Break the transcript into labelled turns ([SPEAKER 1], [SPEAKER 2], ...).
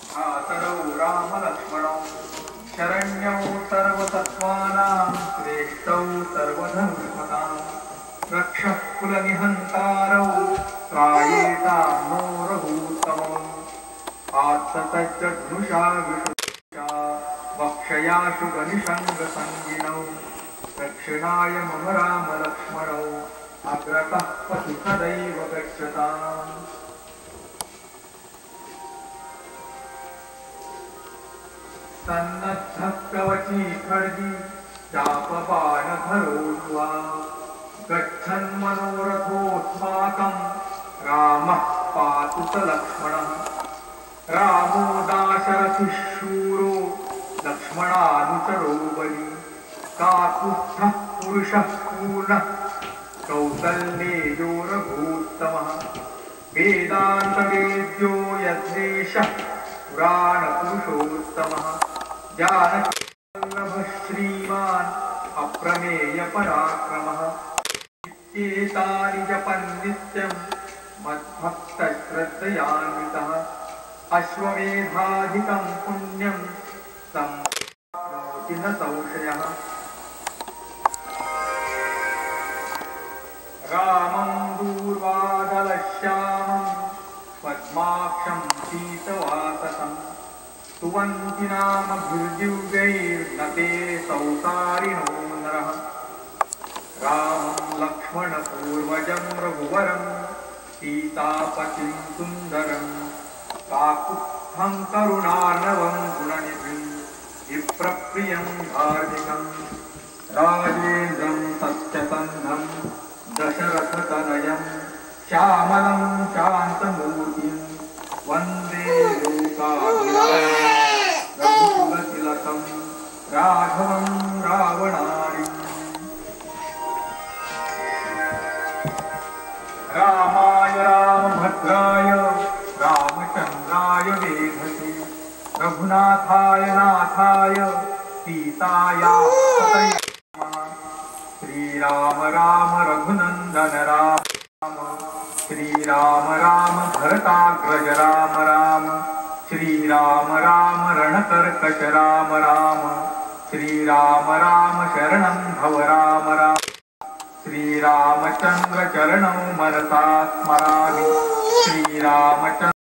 [SPEAKER 1] भ्रातरौ रामलक्ष्मणौ शरण्यौ सर्वसत्त्वानां श्रेष्ठौ सर्वधनुष्मतां रक्षः कुलनिहन्तारौ त्रायेतां नो रघूत्तमौ आत्ततज्जघ्नुषा विशुषा वक्षयाशु गनिषङ्गसङ्गिनौ दक्षिणाय मम रामलक्ष्मणौ अग्रतः पथि सदैव गच्छताम्। सन्नद्धः कवची खड्गी चापबाणधरो युवा गच्छन्मनोरथोऽस्माकं रामः पातु स लक्ष्मणः रामो दाशरथिः शूरो लक्ष्मणानुचरो बली काकुत्स्थः पुरुषः पूर्णः कौसल्येयो रघूत्तमः वेदान्तवेद्यो यज्ञेशः पुराणपुरुषोत्तमः जानकीवल्लभः श्रीमान् अप्रमेयपराक्रमः इत्येतानि जपन् नित्यं मद्भक्तश्रद्धयान्वितः अश्वमेधाधिकं पुण्यं सम्प्राप्नोति न संशयः। रामं दूर्वादलश्यामं पद्माक्षं पीतवाससं स्तुवन्ति नामभिर्दिव्यैर्नते संसारिणो नरः रामं लक्ष्मणपूर्वजं रघुवरं सीतापतिं सुन्दरं काकुत्स्थं करुणार्णवं गुणनिधिं विप्रप्रियं धार्मिकं राजेन्द्रं सत्यसन्धं दशरथतनयं श्यामलं शान्तमूर्तिं वन्दे लोकाभिरामं रघुकुलतिलकं राघवं रावणारिम्। रामाय रामभद्राय रामचन्द्राय वेधसे रघुनाथाय नाथाय सीतायाः पतये नमः। श्रीराम राम रघुनन्दन राम श्रीराम राम भरताग्रज राम राम श्रीराम राम रणकर्कश राम राम श्रीराम राम शरणं भव राम राम श्रीरामचन्द्र चरणौ मनसा स्मरामि श्रीरामचन्द्र